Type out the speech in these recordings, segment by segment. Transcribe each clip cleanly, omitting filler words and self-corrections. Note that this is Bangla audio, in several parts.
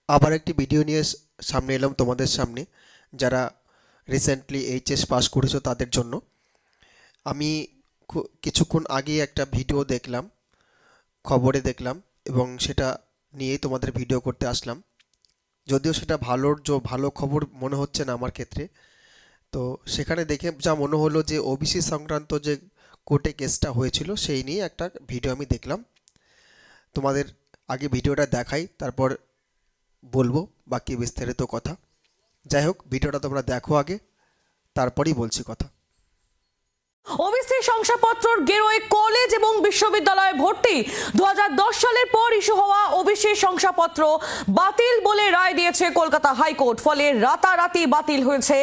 আবার একটি ভিডিও নিয়ে সামনে এলাম তোমাদের সামনে, যারা রিসেন্টলি এইচএস পাস করেছো তাদের জন্য। আমি কিছুক্ষণ আগে একটা ভিডিও দেখলাম, খবরে দেখলাম, এবং সেটা নিয়েই তোমাদের ভিডিও করতে আসলাম। যদিও সেটা ভালো খবর মনে হচ্ছে না আমার ক্ষেত্রে। তো সেখানে দেখে যা মনে হলো যে ওবিসি সংক্রান্ত যে কোর্টে কেসটা হয়েছিল সেই নিয়ে একটা ভিডিও আমি দেখলাম। তোমাদের আগে ভিডিওটা দেখাই, তারপর বলবো বাকি বিস্তারিত কথা। যাই হোক, ভিডিওটা তোমরা দেখো আগে, তারপরেই বলছি কথা। ওবিসি শংসাপত্রর গেরোয় কলেজ এবং বিশ্ববিদ্যালয়ে ভর্তি 2010 সালের পর ইস্যু হওয়া ওবিসি শংসাপত্র বাতিল বলে রায় দিয়েছে কলকাতা হাইকোর্ট। ফলে রাতারাতি বাতিল হয়েছে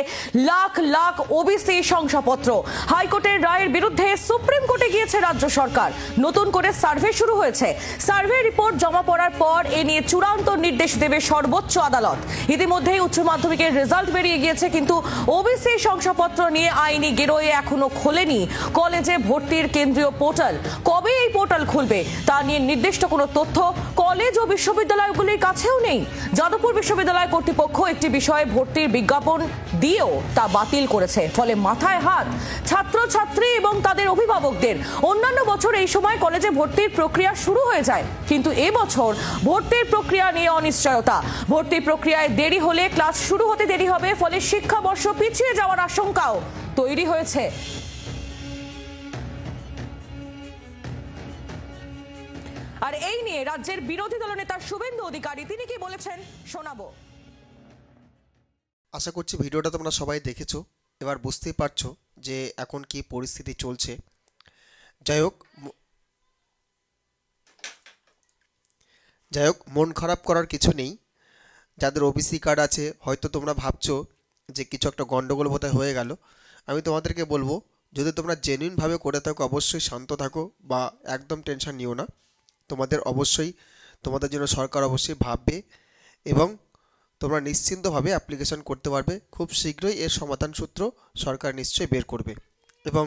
লাখ লাখ ওবিসি শংসাপত্র। হাইকোর্টের রায়ের বিরুদ্ধে সুপ্রিম কোর্টে গিয়েছে রাজ্য সরকার। নতুন করে সার্ভে শুরু হয়েছে। সার্ভে রিপোর্ট জমা পড়ার পর এ নিয়ে চূড়ান্ত নির্দেশ দেবে সর্বোচ্চ আদালত। ইতিমধ্যেই উচ্চ মাধ্যমিকের রেজাল্ট বেরিয়ে গিয়েছে, কিন্তু ওবিসি শংসাপত্র নিয়ে আইনি গেরোয় এখনো খোলেনি কলেজে ভর্তির কেন্দ্রীয় পোর্টাল। কবে এই পোর্টাল খুলবে তা নিয়ে নির্দিষ্ট কোনো তথ্য কলেজ ও বিশ্ববিদ্যালয়গুলির কাছেও নেই। যাদবপুর বিশ্ববিদ্যালয় কর্তৃপক্ষ একটি বিষয়ে ভর্তির বিজ্ঞাপন দিয়েও তা বাতিল করেছে। ফলে মাথায় হাত ছাত্রছাত্রী এবং তাদের অভিভাবকদের। অন্যান্য বছর এই সময় কলেজে ভর্তির প্রক্রিয়া শুরু হয়ে যায়, কিন্তু এবছর ভর্তির প্রক্রিয়া নিয়ে অনিশ্চয়তা। ভর্তির প্রক্রিয়ায় দেরি হলে ক্লাস শুরু হতে দেরি হবে, ফলে শিক্ষাবর্ষ পিছিয়ে যাওয়ার আশঙ্কাও তৈরি হয়েছে। আর এই নিয়ে রাজ্যের বিরোধী দলনেতা শুভেন্দু অধিকারী তিনি কি বলেছেন শোনাবো। আশা করছি ভিডিওটা তোমরা সবাই দেখেছো, এবার বুঝতেই পারছো যে এখন কি পরিস্থিতি চলছে। যাই হোক, মন খারাপ করার কিছু নেই। যাদের ওবিসি কার্ড আছে, হয়তো তোমরা ভাবছো যে কিছু একটা গন্ডগোল বোধহয় হয়ে গেল। আমি তোমাদেরকে বলবো, যদি তোমরা জেনুইনভাবে করে থাকো অবশ্যই শান্ত থাকো বা একদম টেনশন নিও না। তোমাদের জন্য সরকার অবশ্যই ভাববে এবং তোমরা নিশ্চিন্তভাবে অ্যাপ্লিকেশন করতে পারবে। খুব শীঘ্রই এর সমাধান সূত্র সরকার নিশ্চয়ই বের করবে, এবং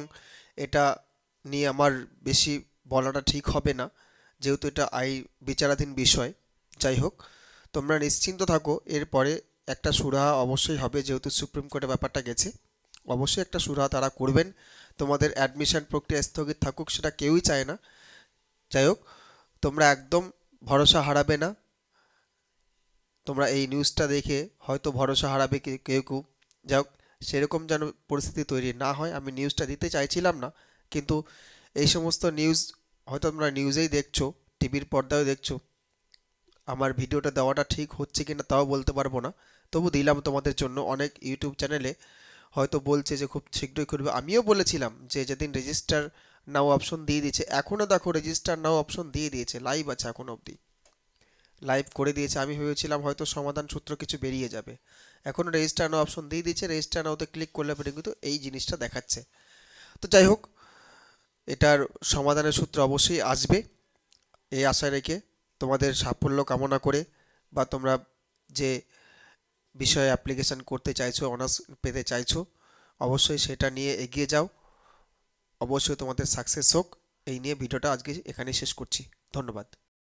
এটা নিয়ে আমার বেশি বলাটা ঠিক হবে না, যেহেতু এটা বিচারাধীন বিষয়। যাই হোক, তোমরা নিশ্চিন্ত থাকো, এরপরে একটা সুরাহা অবশ্যই হবে। যেহেতু সুপ্রিম কোর্টে ব্যাপারটা গেছে, অবশ্যই একটা সুরাহা তারা করবেন। তোমাদের অ্যাডমিশন প্রক্রিয়া স্থগিত থাকুক, সেটা কেউই চায় না। যাই হোক, তোমরা একদম ভরসা হারাবে না। তোমরা এই নিউজটা দেখে হয়তো ভরসা হারাবে কেউ কেউ। যাই হোক, সেরকম যেন পরিস্থিতি তৈরি না হয়। আমি নিউজটা দিতে চাইছিলাম না, কিন্তু এই সমস্ত নিউজ হয়তো তোমরা নিউজেই দেখছো, টিভির পর্দায় দেখছো। আমার ভিডিওটা দেওয়াটা ঠিক হচ্ছে কিনা তাও বলতে পারবো না, তবু দিলাম তোমাদের জন্য। অনেক ইউটিউব চ্যানেলে হয়তো বলছে যে খুব শীঘ্রই করবে। আমিও বলেছিলাম যে যেদিন রেজিস্টার নাও অপশন দিয়ে দিয়েছে, এখনও দেখো রেজিস্টার নাও অপশন দিয়ে দিয়েছে, লাইভ আছে এখনও অবধি, লাইভ করে দিয়েছে। আমি ভেবেছিলাম হয়তো সমাধান সূত্র কিছু বেরিয়ে যাবে, এখনও রেজিস্টার নাও অপশন দিয়ে দিয়েছে। রেজিস্টার নাওতে ক্লিক করলে পরে কিন্তু এই জিনিসটা দেখাচ্ছে। তো যাই হোক, এটার সমাধানের সূত্র অবশ্যই আসবে, এই আশা রেখে তোমাদের সাফল্য কামনা করে, বা তোমরা যে বিষয়ে অ্যাপ্লিকেশান করতে চাইছো, অনার্স পেতে চাইছো, অবশ্যই সেটা নিয়ে এগিয়ে যাও। অবশ্যই তোমাদের সাকসেস হোক। এই নিয়ে ভিডিওটা আজকে এখানে শেষ করছি। ধন্যবাদ।